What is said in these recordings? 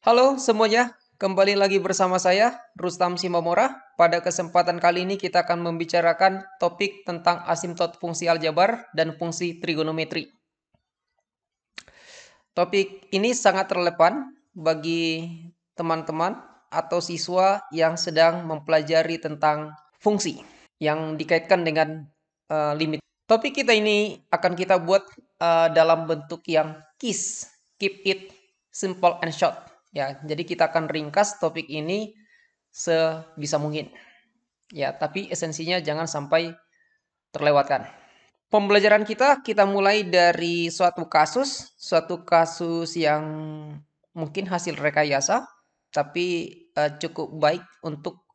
Halo semuanya, kembali lagi bersama saya, Rustam Simamora. Pada kesempatan kali ini kita akan membicarakan topik tentang asimtot fungsi aljabar dan fungsi trigonometri. Topik ini sangat relevan bagi teman-teman atau siswa yang sedang mempelajari tentang fungsi yang dikaitkan dengan limit. Topik kita ini akan kita buat dalam bentuk yang KISS, keep it simple and short. Ya, jadi kita akan ringkas topik ini sebisa mungkin. Ya, tapi esensinya jangan sampai terlewatkan. Pembelajaran kita mulai dari suatu kasus yang mungkin hasil rekayasa, tapi cukup baik untuk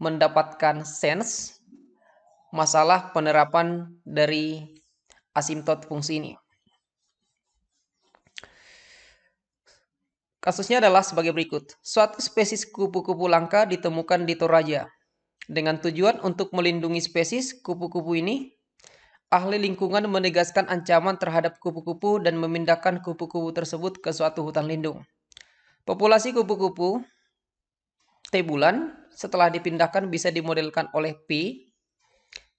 mendapatkan sense masalah penerapan dari asimtot fungsi ini. Kasusnya adalah sebagai berikut. Suatu spesies kupu-kupu langka ditemukan di Toraja. Dengan tujuan untuk melindungi spesies kupu-kupu ini, ahli lingkungan menegaskan ancaman terhadap kupu-kupu dan memindahkan kupu-kupu tersebut ke suatu hutan lindung. Populasi kupu-kupu T bulan setelah dipindahkan bisa dimodelkan oleh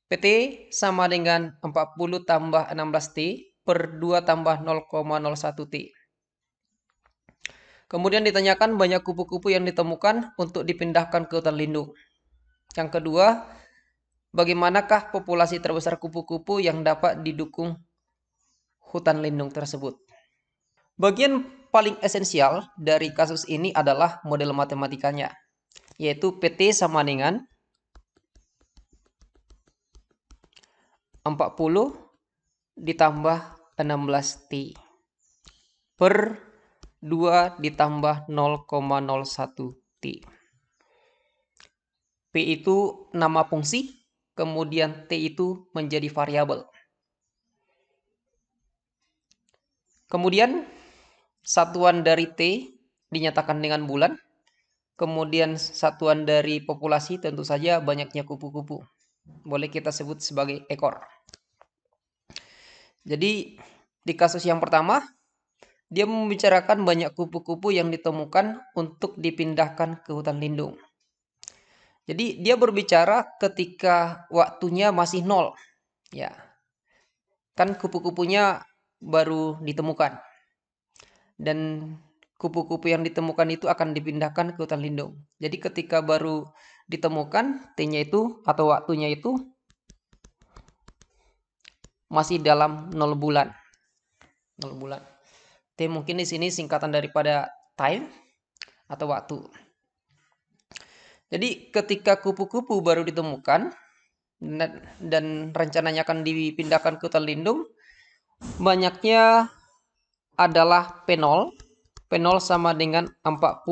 PT sama dengan 40 tambah 16T per 2 tambah 0,01T. Kemudian ditanyakan banyak kupu-kupu yang ditemukan untuk dipindahkan ke hutan lindung. Yang kedua, bagaimanakah populasi terbesar kupu-kupu yang dapat didukung hutan lindung tersebut? Bagian paling esensial dari kasus ini adalah model matematikanya, yaitu PT sama dengan 40 ditambah 16T per 2 ditambah 0,01T. P itu nama fungsi, kemudian T itu menjadi variabel. Kemudian satuan dari T dinyatakan dengan bulan, kemudian satuan dari populasi tentu saja banyaknya kupu-kupu. Boleh kita sebut sebagai ekor. Jadi di kasus yang pertama, dia membicarakan banyak kupu-kupu yang ditemukan untuk dipindahkan ke hutan lindung. Jadi dia berbicara ketika waktunya masih 0. Ya, kan kupu-kupunya baru ditemukan. Dan kupu-kupu yang ditemukan itu akan dipindahkan ke hutan lindung. Jadi ketika baru ditemukan, T-nya itu atau waktunya itu masih dalam 0 bulan. 0 bulan. T mungkin di sini singkatan daripada time atau waktu. Jadi ketika kupu-kupu baru ditemukan dan rencananya akan dipindahkan ke hutan lindung, banyaknya adalah P0. P0 sama dengan 40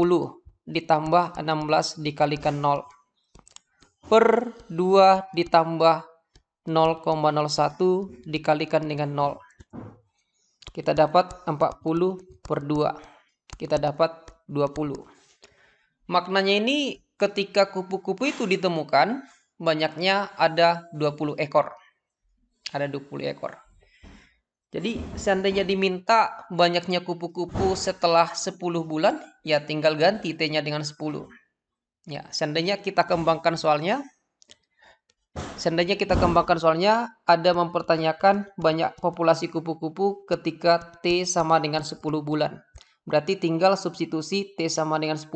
ditambah 16 dikalikan 0 per 2 ditambah 0,01 dikalikan dengan 0. Kita dapat 40 per 2. Kita dapat 20. Maknanya ini ketika kupu-kupu itu ditemukan, banyaknya ada 20 ekor. Ada 20 ekor. Jadi seandainya diminta banyaknya kupu-kupu setelah 10 bulan, ya tinggal ganti T-nya dengan 10. Ya, seandainya kita kembangkan soalnya, ada mempertanyakan banyak populasi kupu-kupu ketika T sama dengan 10 bulan. Berarti tinggal substitusi T sama dengan 10.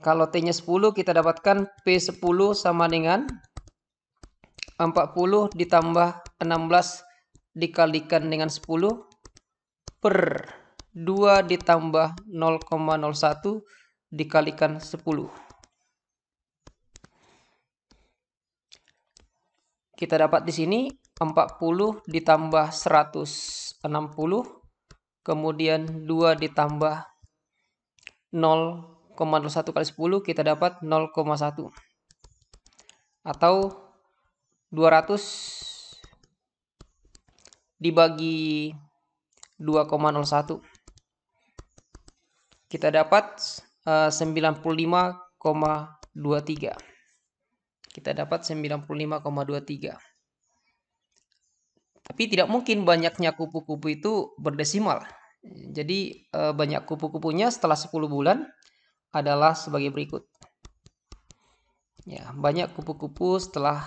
Kalau T-nya 10, kita dapatkan P10 sama dengan 40 ditambah 16 dikalikan dengan 10 per 2 ditambah 0,01 dikalikan 10. Kita dapat di sini 40 ditambah 160, kemudian 2 ditambah 0,01 kali 10 kita dapat 0,1. Atau 200 dibagi 2,01. Kita dapat 95,23. Kita dapat 95,23. Tapi tidak mungkin banyaknya kupu-kupu itu berdesimal. Jadi banyak kupu-kupunya setelah 10 bulan adalah sebagai berikut. Ya, banyak kupu-kupu setelah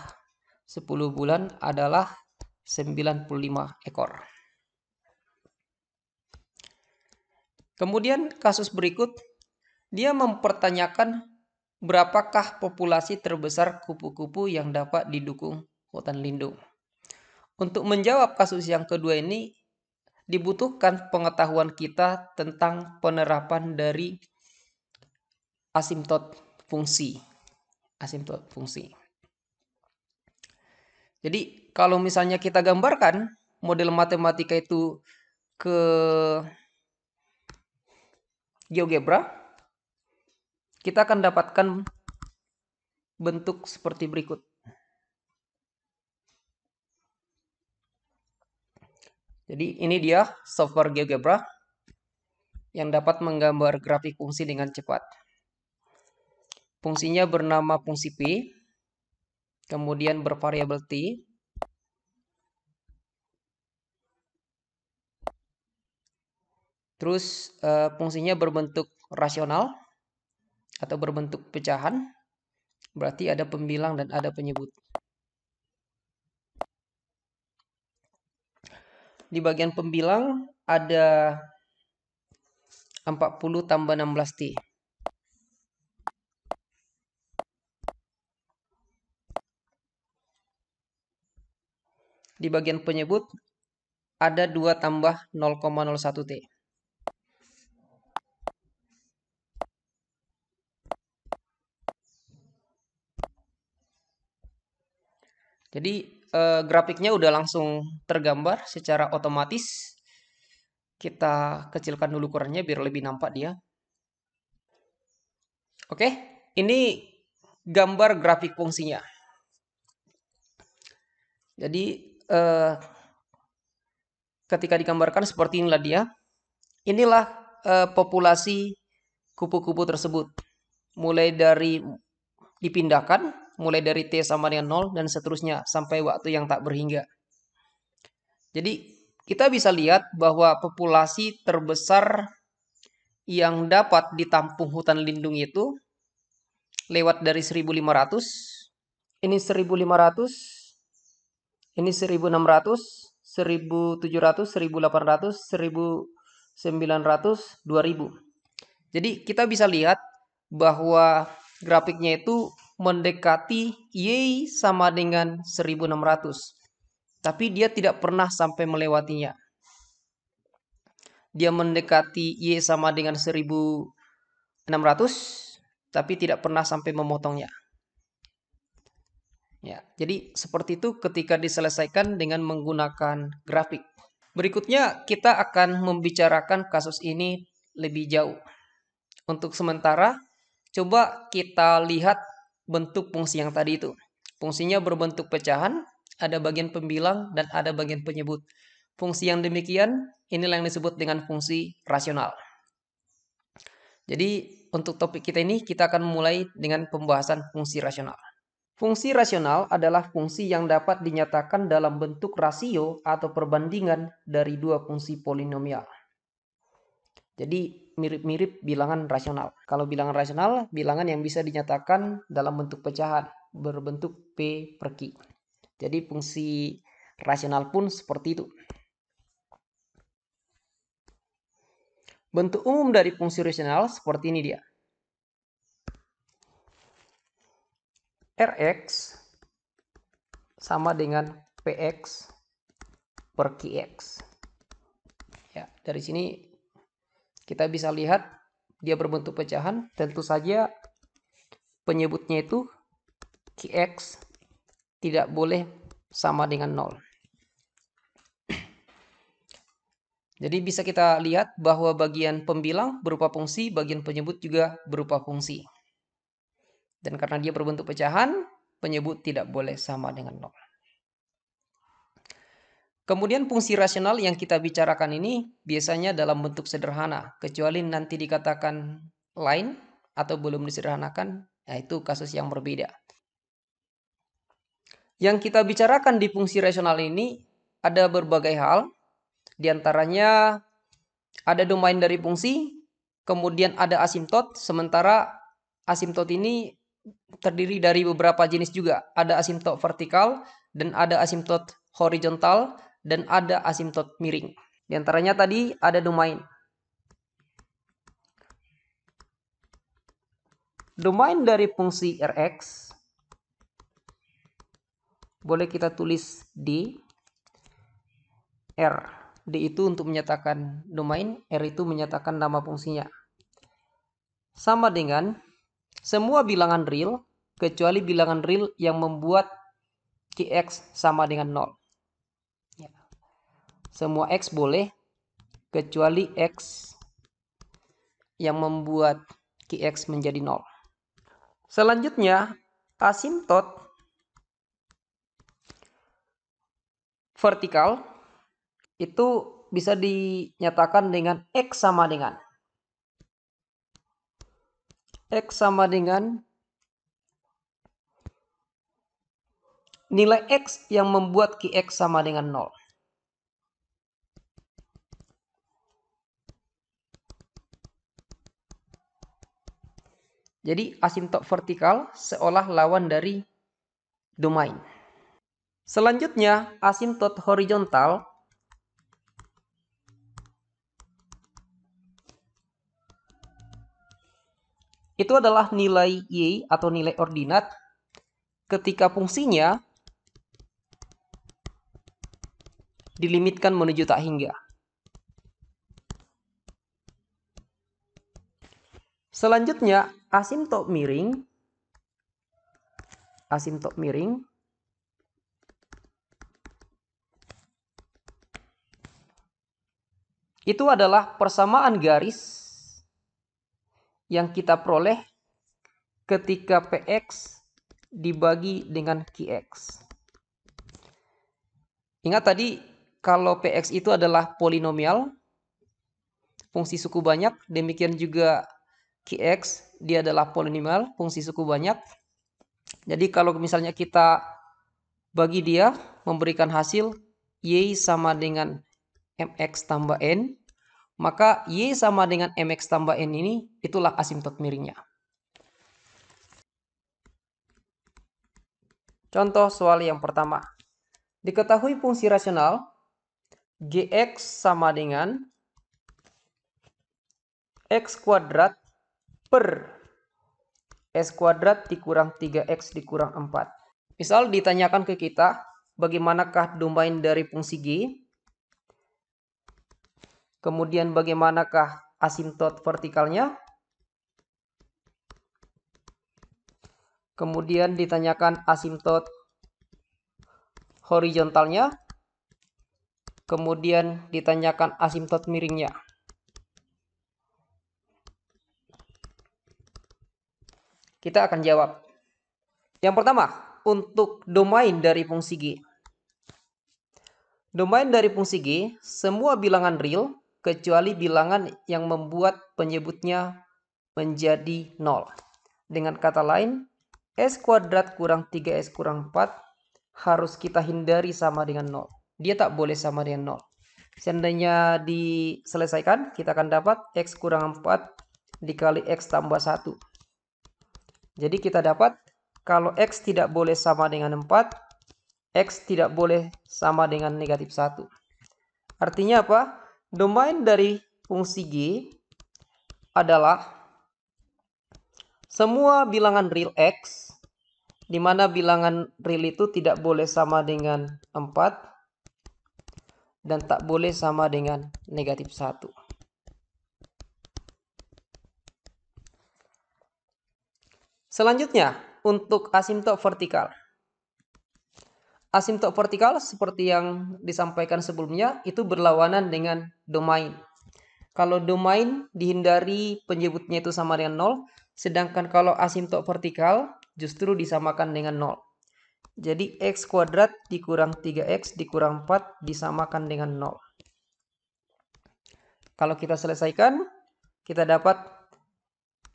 10 bulan adalah 95 ekor. Kemudian kasus berikut, dia mempertanyakan berapakah populasi terbesar kupu-kupu yang dapat didukung hutan lindung. Untuk menjawab kasus yang kedua ini, dibutuhkan pengetahuan kita tentang penerapan dari asimtot fungsi. Asimtot fungsi. Jadi kalau misalnya kita gambarkan model matematika itu ke GeoGebra, kita akan dapatkan bentuk seperti berikut. Jadi ini dia software GeoGebra yang dapat menggambar grafik fungsi dengan cepat. Fungsinya bernama fungsi P, kemudian bervariabel T, terus fungsinya berbentuk rasional atau berbentuk pecahan, berarti ada pembilang dan ada penyebut. Di bagian pembilang ada 40 tambah 16T. Di bagian penyebut ada 2 tambah 0,01T. Jadi grafiknya udah langsung tergambar secara otomatis. Kita kecilkan dulu ukurannya biar lebih nampak dia. Oke, ini gambar grafik fungsinya. Jadi ketika digambarkan seperti inilah dia. Inilah populasi kupu-kupu tersebut. Mulai dari dipindahkan, mulai dari T sama dengan 0 dan seterusnya sampai waktu yang tak berhingga. Jadi kita bisa lihat bahwa populasi terbesar yang dapat ditampung hutan lindung itu lewat dari 1500, ini 1500, ini 1600, 1700, 1800, 1900, 2000. Jadi kita bisa lihat bahwa grafiknya itu mendekati Y sama dengan 1600. Tapi dia tidak pernah sampai melewatinya. Dia mendekati Y sama dengan 1600, tapi tidak pernah sampai memotongnya. Ya, jadi seperti itu ketika diselesaikan dengan menggunakan grafik. Berikutnya kita akan membicarakan kasus ini lebih jauh. Untuk sementara, coba kita lihat bentuk fungsi yang tadi itu. Fungsinya berbentuk pecahan, ada bagian pembilang dan ada bagian penyebut. Fungsi yang demikian, inilah yang disebut dengan fungsi rasional. Jadi untuk topik kita ini, kita akan mulai dengan pembahasan fungsi rasional. Fungsi rasional adalah fungsi yang dapat dinyatakan dalam bentuk rasio atau perbandingan dari dua fungsi polinomial. Jadi mirip-mirip bilangan rasional. Kalau bilangan rasional, bilangan yang bisa dinyatakan dalam bentuk pecahan, berbentuk P per Q. Jadi fungsi rasional pun seperti itu. Bentuk umum dari fungsi rasional seperti ini dia. Rx sama dengan Px per Qx. Ya, dari sini kita bisa lihat dia berbentuk pecahan. Tentu saja penyebutnya itu Qx tidak boleh sama dengan 0. Jadi bisa kita lihat bahwa bagian pembilang berupa fungsi, bagian penyebut juga berupa fungsi. Dan karena dia berbentuk pecahan, penyebut tidak boleh sama dengan 0. Kemudian fungsi rasional yang kita bicarakan ini biasanya dalam bentuk sederhana, kecuali nanti dikatakan lain atau belum disederhanakan, nah itu kasus yang berbeda. Yang kita bicarakan di fungsi rasional ini ada berbagai hal, di antaranya Ada domain dari fungsi, kemudian ada asimtot, sementara asimtot ini terdiri dari beberapa jenis juga. Ada asimtot vertikal, dan ada asimtot horizontal, dan ada asimtot miring. Di antaranya tadi ada domain. Domain dari fungsi Rx boleh kita tulis D. R. D itu untuk menyatakan domain, R itu menyatakan nama fungsinya. Sama dengan semua bilangan real kecuali bilangan real yang membuat Qx sama dengan 0. Ya. Semua X boleh kecuali X yang membuat Qx menjadi 0. Selanjutnya, asimtot vertikal itu bisa dinyatakan dengan X sama dengan nilai X yang membuat Qx sama dengan 0. Jadi asimtot vertikal seolah lawan dari domain. Selanjutnya, asimtot horizontal itu adalah nilai Y atau nilai ordinat ketika fungsinya dilimitkan menuju tak hingga. Selanjutnya, asimtot miring itu adalah persamaan garis yang kita peroleh ketika Px dibagi dengan Qx. Ingat tadi kalau Px itu adalah polinomial, fungsi suku banyak, demikian juga Qx dia adalah polinomial, fungsi suku banyak. Jadi kalau misalnya kita bagi dia memberikan hasil Y sama dengan mx tambah n, maka Y sama dengan mx tambah n ini itulah asimtot miringnya. Contoh soal yang pertama. Diketahui fungsi rasional Gx sama dengan X kuadrat per S kuadrat dikurang 3X dikurang 4. Misal ditanyakan ke kita, bagaimanakah domain dari fungsi G? Kemudian bagaimanakah asimtot vertikalnya? Kemudian ditanyakan asimtot horizontalnya. Kemudian ditanyakan asimtot miringnya. Kita akan jawab. Yang pertama, untuk domain dari fungsi G. Domain dari fungsi G, semua bilangan real kecuali bilangan yang membuat penyebutnya menjadi 0. Dengan kata lain, S kuadrat kurang 3S kurang 4 harus kita hindari sama dengan 0. Dia tak boleh sama dengan 0. Seandainya diselesaikan, kita akan dapat X kurang 4 dikali X tambah 1. Jadi kita dapat kalau X tidak boleh sama dengan 4, X tidak boleh sama dengan negatif 1. Artinya apa? Domain dari fungsi G adalah semua bilangan real X, di mana bilangan real itu tidak boleh sama dengan 4 dan tak boleh sama dengan negatif 1. Selanjutnya, untuk asimtot vertikal. Asimtot vertikal seperti yang disampaikan sebelumnya itu berlawanan dengan domain. Kalau domain dihindari penyebutnya itu sama dengan 0, sedangkan kalau asimtot vertikal justru disamakan dengan 0. Jadi X kuadrat dikurang 3X dikurang 4 disamakan dengan 0. Kalau kita selesaikan, kita dapat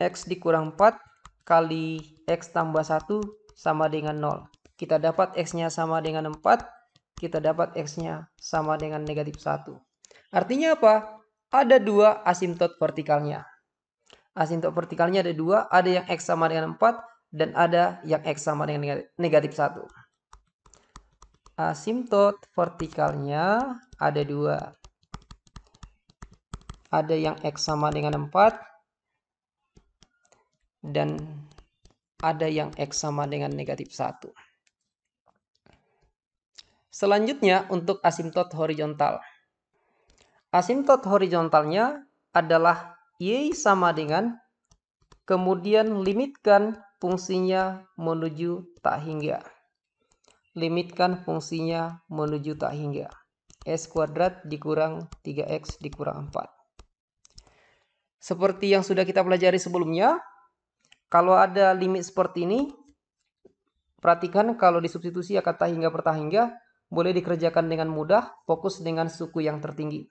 X dikurang 4 kali X tambah 1 sama dengan 0. Kita dapat X-nya sama dengan 4, kita dapat X-nya sama dengan negatif 1. Artinya apa? Ada dua asimtot vertikalnya. Asimtot vertikalnya ada dua, ada yang X sama dengan 4 dan ada yang X sama dengan negatif 1. Asimtot vertikalnya ada dua. Ada yang X sama dengan 4 dan ada yang X sama dengan negatif 1. Selanjutnya untuk asimtot horizontal. Asimtot horizontalnya adalah Y sama dengan, kemudian limitkan fungsinya menuju tak hingga. Limitkan fungsinya menuju tak hingga. S kuadrat dikurang 3X dikurang 4. Seperti yang sudah kita pelajari sebelumnya, kalau ada limit seperti ini, perhatikan kalau disubstitusi akan tak hingga per tak hingga, boleh dikerjakan dengan mudah, fokus dengan suku yang tertinggi.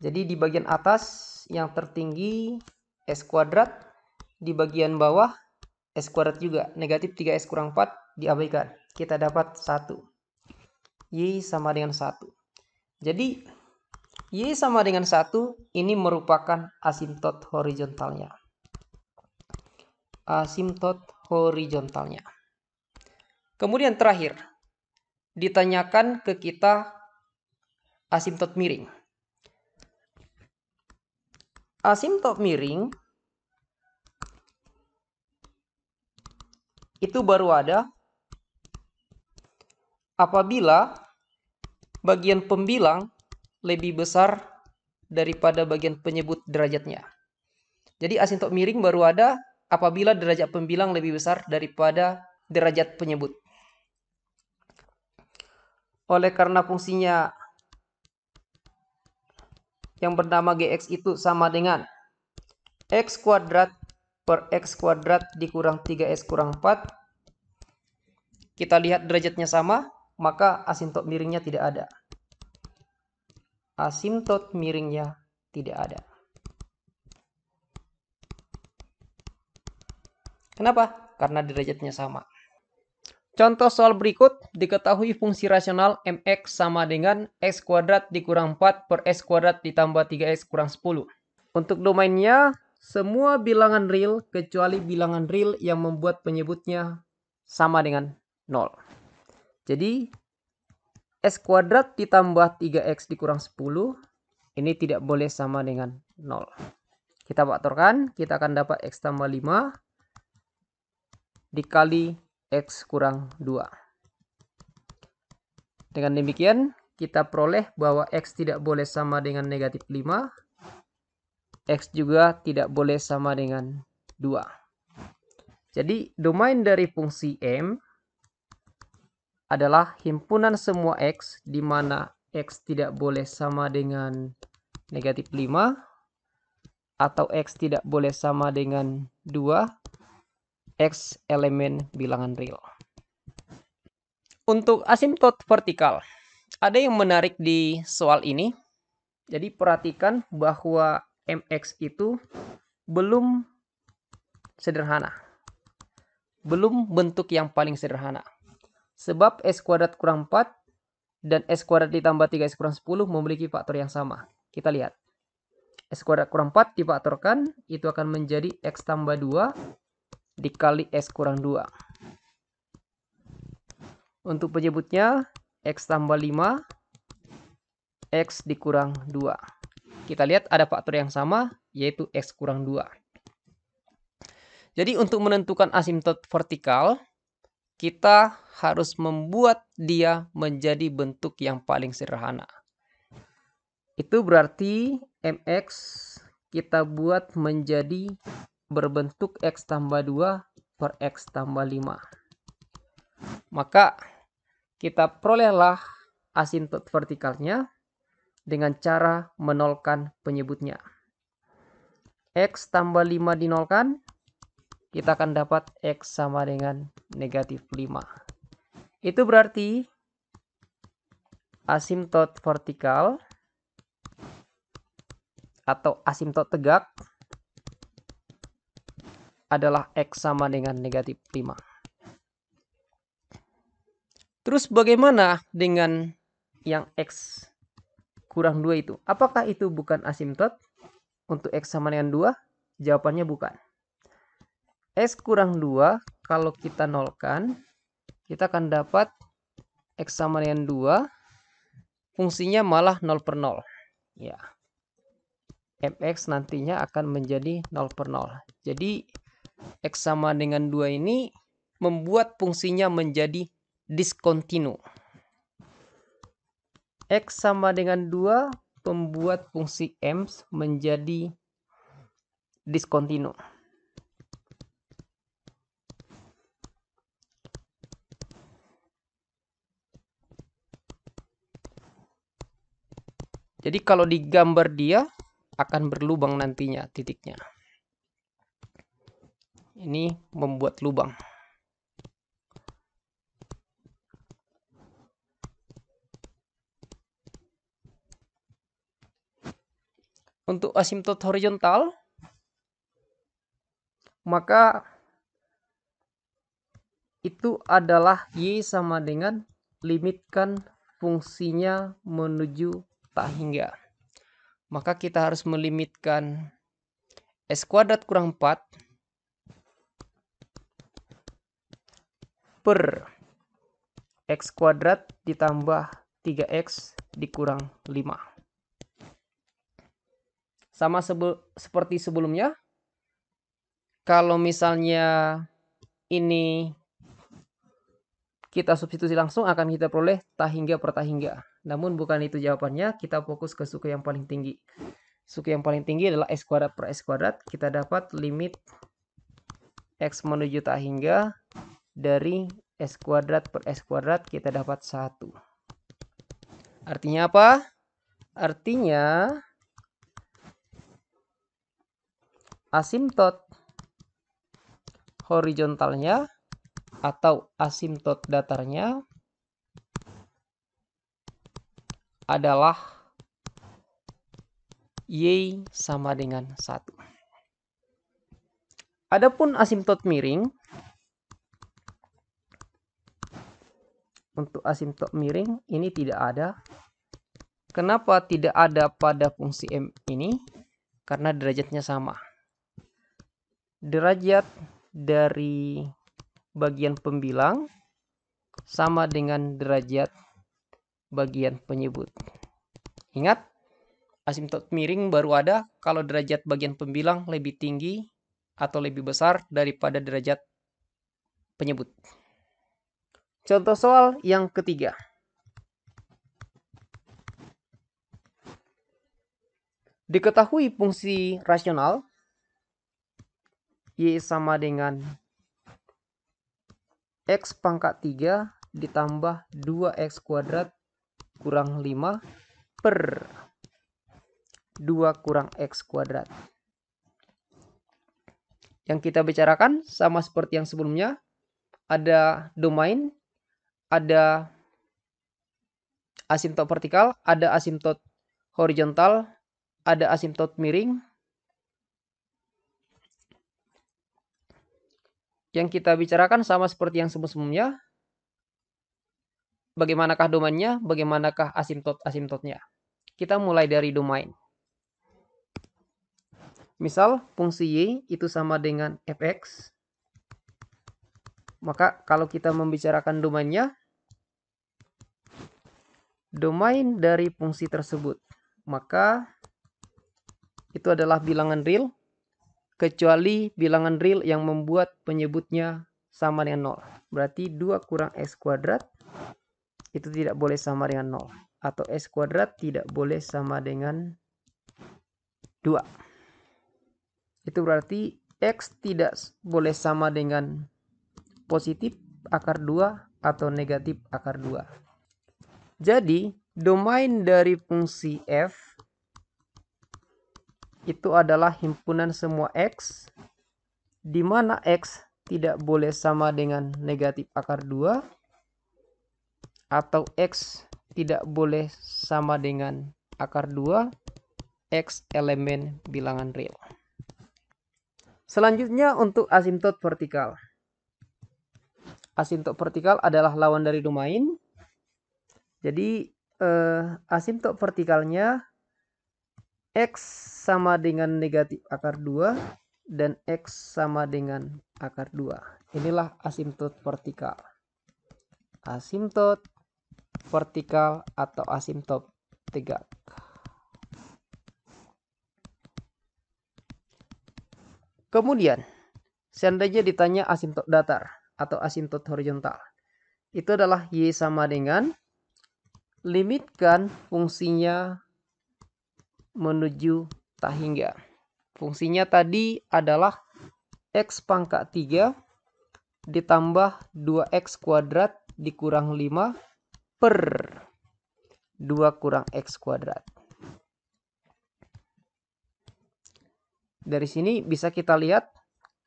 Jadi di bagian atas yang tertinggi S kuadrat, di bagian bawah S kuadrat juga, negatif 3S kurang 4 diabaikan. Kita dapat 1. Y sama dengan 1. Jadi Y sama dengan 1 ini merupakan asimtot horizontalnya. Asimtot horizontalnya. Kemudian terakhir, ditanyakan ke kita asimtot miring. Asimtot miring itu baru ada apabila bagian pembilang lebih besar daripada bagian penyebut derajatnya. Jadi asimtot miring baru ada apabila derajat pembilang lebih besar daripada derajat penyebut. Oleh karena fungsinya yang bernama Gx itu sama dengan X kuadrat per X kuadrat dikurang 3S kurang 4. Kita lihat derajatnya sama, maka asimtot miringnya tidak ada. Asimtot miringnya tidak ada. Kenapa? Karena derajatnya sama. Contoh soal berikut, diketahui fungsi rasional mx sama dengan x kuadrat dikurang 4 per x kuadrat ditambah 3x kurang 10. Untuk domainnya, semua bilangan real kecuali bilangan real yang membuat penyebutnya sama dengan 0. Jadi, x kuadrat ditambah 3x dikurang 10, ini tidak boleh sama dengan 0. Kita faktorkan, kita akan dapat x tambah 5 dikali X kurang 2. Dengan demikian, kita peroleh bahwa X tidak boleh sama dengan negatif 5. X juga tidak boleh sama dengan 2. Jadi, domain dari fungsi M adalah himpunan semua X, di mana X tidak boleh sama dengan negatif 5, atau X tidak boleh sama dengan 2, X elemen bilangan real. Untuk asimtot vertikal, ada yang menarik di soal ini. Jadi perhatikan bahwa MX itu belum sederhana. Belum bentuk yang paling sederhana. Sebab S kuadrat kurang 4 dan S kuadrat ditambah 3S kurang 10 memiliki faktor yang sama. Kita lihat. S kuadrat kurang 4 difaktorkan, itu akan menjadi X tambah 2 dikali S kurang 2. Untuk penyebutnya, X tambah 5, X dikurang 2. Kita lihat ada faktor yang sama, yaitu X kurang 2. Jadi untuk menentukan asimtot vertikal, kita harus membuat dia menjadi bentuk yang paling sederhana. Itu berarti MX kita buat menjadi berbentuk X tambah 2 per X tambah 5. Maka kita perolehlah asimtot vertikalnya dengan cara menolkan penyebutnya. X tambah 5 dinolkan, kita akan dapat X sama dengan negatif 5. Itu berarti asimtot vertikal atau asimtot tegak adalah X sama dengan negatif 5. Terus bagaimana dengan yang X kurang 2 itu. Apakah itu bukan asimtot? Untuk X sama dengan 2, jawabannya bukan. X kurang 2, kalau kita nolkan, kita akan dapat X sama dengan 2, fungsinya malah 0 per 0. Ya. Fx nantinya akan menjadi 0 per 0. Jadi, X sama dengan 2 ini membuat fungsinya menjadi diskontinu. X sama dengan 2 membuat fungsi M menjadi diskontinu. Jadi kalau digambar dia akan berlubang nantinya titiknya. Ini membuat lubang. Untuk asimtot horizontal, maka itu adalah Y sama dengan limitkan fungsinya menuju tak hingga. Maka kita harus melimitkan S kuadrat kurang 4 per X kuadrat ditambah 3X dikurang 5. Sama seperti sebelumnya, kalau misalnya ini kita substitusi langsung akan kita peroleh tak hingga per tak hingga. Namun bukan itu jawabannya, kita fokus ke suku yang paling tinggi. Suku yang paling tinggi adalah X kuadrat per X kuadrat. Kita dapat limit X menuju tak hingga dari S kuadrat per S kuadrat, kita dapat 1. Artinya apa? Artinya asimtot horizontalnya atau asimtot datarnya adalah Y sama dengan 1. Adapun asimtot miring, untuk asimtot miring ini tidak ada. Kenapa tidak ada pada fungsi M ini? Karena derajatnya sama. Derajat dari bagian pembilang sama dengan derajat bagian penyebut. Ingat, asimtot miring baru ada kalau derajat bagian pembilang lebih tinggi atau lebih besar daripada derajat penyebut. Contoh soal yang ketiga. Diketahui fungsi rasional Y sama dengan X pangkat 3 ditambah 2X kuadrat kurang 5 per 2 kurang X kuadrat. Yang kita bicarakan sama seperti yang sebelumnya. Ada domain, ada asimtot vertikal, ada asimtot horizontal, ada asimtot miring. Yang kita bicarakan sama seperti yang sebelumnya. Bagaimanakah domainnya? Bagaimanakah asimtot-asimtotnya? Kita mulai dari domain. Misal fungsi Y itu sama dengan Fx. Maka kalau kita membicarakan domainnya, domain dari fungsi tersebut, maka itu adalah bilangan real, kecuali bilangan real yang membuat penyebutnya sama dengan 0. Berarti 2 kurang X kuadrat itu tidak boleh sama dengan 0. Atau X kuadrat tidak boleh sama dengan 2. Itu berarti X tidak boleh sama dengan positif akar 2 atau negatif akar 2. Jadi, domain dari fungsi f itu adalah himpunan semua X, di mana X tidak boleh sama dengan negatif akar 2, atau X tidak boleh sama dengan akar 2, X elemen bilangan real. Selanjutnya untuk asimtot vertikal. Asimtot vertikal adalah lawan dari domain. Jadi asimtot vertikalnya X sama dengan negatif akar 2 dan X sama dengan akar 2. Inilah asimtot vertikal. Asimtot vertikal atau asimtot tegak. Kemudian, seandainya ditanya asimtot datar atau asimtot horizontal, itu adalah Y sama dengan limitkan fungsinya menuju tak hingga. Fungsinya tadi adalah X pangkat 3 ditambah 2X kuadrat dikurang 5 per 2 kurang X kuadrat. Dari sini bisa kita lihat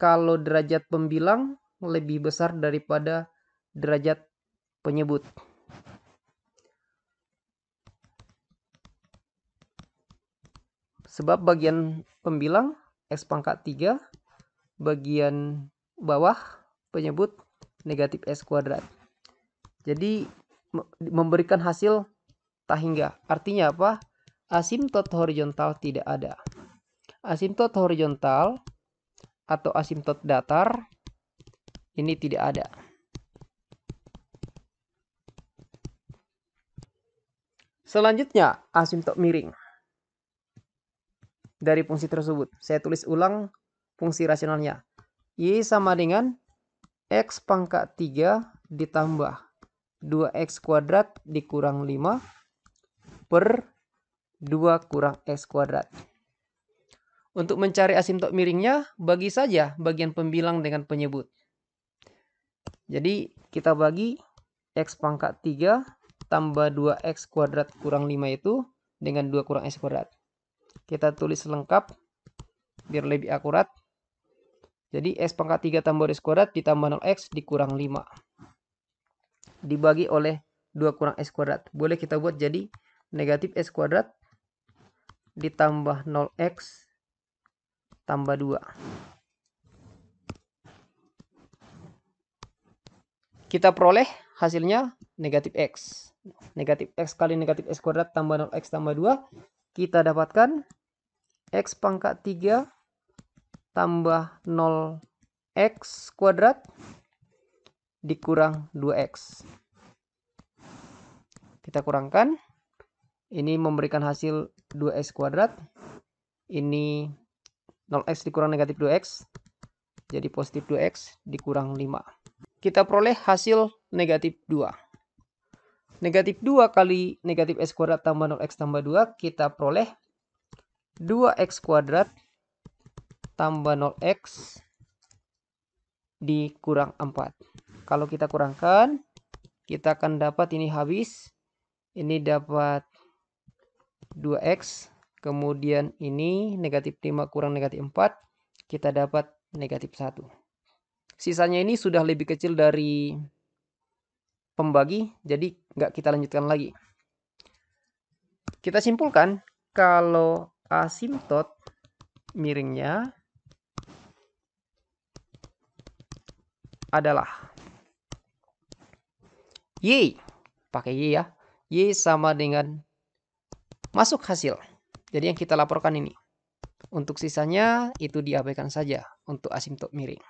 kalau derajat pembilang lebih besar daripada derajat penyebut. Sebab bagian pembilang X pangkat 3, bagian bawah penyebut negatif X kuadrat. Jadi memberikan hasil tak hingga. Artinya apa? Asimtot horizontal tidak ada. Asimtot horizontal atau asimtot datar ini tidak ada. Selanjutnya, asimtot miring. Dari fungsi tersebut, saya tulis ulang fungsi rasionalnya. Y sama dengan X pangkat 3 ditambah 2X kuadrat dikurang 5 per 2 kurang X kuadrat. Untuk mencari asimtot miringnya, bagi saja bagian pembilang dengan penyebut. Jadi kita bagi X pangkat 3 tambah 2X kuadrat kurang 5 itu dengan 2 kurang X kuadrat. Kita tulis lengkap biar lebih akurat. Jadi X pangkat 3 tambah 2X kuadrat ditambah 0X dikurang 5. Dibagi oleh 2 kurang X kuadrat. Boleh kita buat jadi negatif X kuadrat ditambah 0X tambah 2. Kita peroleh hasilnya negatif X. Negatif X kali negatif X kuadrat tambah 0X tambah 2. Kita dapatkan X pangkat 3 tambah 0X kuadrat dikurang 2X. Kita kurangkan. Ini memberikan hasil 2X kuadrat. Ini 0X dikurang negatif 2X. Jadi positif 2X dikurang 5. Kita peroleh hasil negatif 2. Negatif 2 kali negatif X kuadrat tambah 0X tambah 2. Kita peroleh 2X kuadrat tambah 0X dikurang 4. Kalau kita kurangkan, kita akan dapat ini habis. Ini dapat 2X. Kemudian ini negatif 5 kurang negatif 4. Kita dapat negatif 1. Sisanya ini sudah lebih kecil dari pembagi. Jadi nggak kita lanjutkan lagi. Kita simpulkan kalau asimtot miringnya adalah Y. Pakai Y ya. Y sama dengan masuk hasil. Jadi yang kita laporkan ini. Untuk sisanya itu diabaikan saja untuk asimtot miring.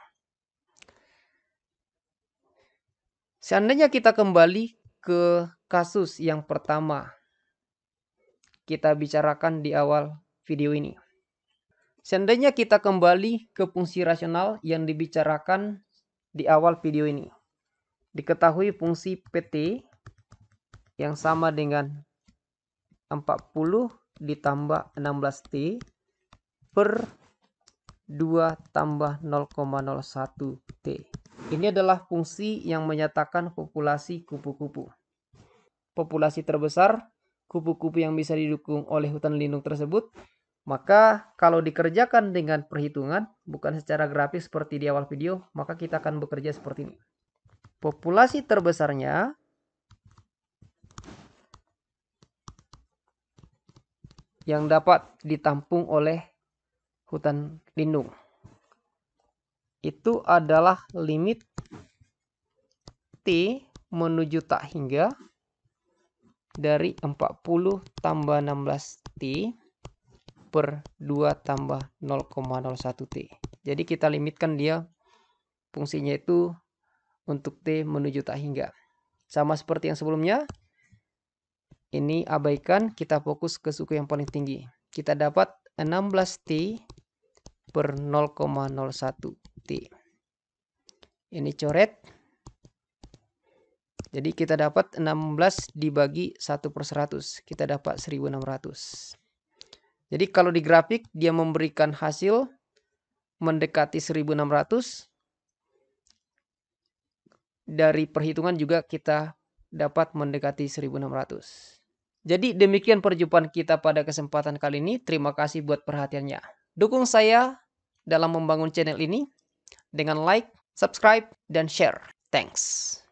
Seandainya kita kembali ke kasus yang pertama kita bicarakan di awal video ini. Seandainya kita kembali ke fungsi rasional yang dibicarakan di awal video ini. Diketahui fungsi PT yang sama dengan 40 ditambah 16T per 2 tambah 0,01T. Ini adalah fungsi yang menyatakan populasi kupu-kupu. Populasi terbesar kupu-kupu yang bisa didukung oleh hutan lindung tersebut. Maka kalau dikerjakan dengan perhitungan, bukan secara grafis seperti di awal video, maka kita akan bekerja seperti ini. Populasi terbesarnya yang dapat ditampung oleh hutan lindung itu adalah limit T menuju tak hingga dari 40 tambah 16T per 2 tambah 0,01T. Jadi kita limitkan dia fungsinya itu untuk T menuju tak hingga. Sama seperti yang sebelumnya, ini abaikan, kita fokus ke suku yang paling tinggi. Kita dapat 16T per 0,01T. Ini coret. Jadi kita dapat 16 dibagi 1/100. Kita dapat 1600. Jadi kalau di grafik dia memberikan hasil mendekati 1600. Dari perhitungan juga kita dapat mendekati 1600. Jadi demikian perjumpaan kita pada kesempatan kali ini. Terima kasih buat perhatiannya. Dukung saya dalam membangun channel ini dengan like, subscribe, dan share. Thanks.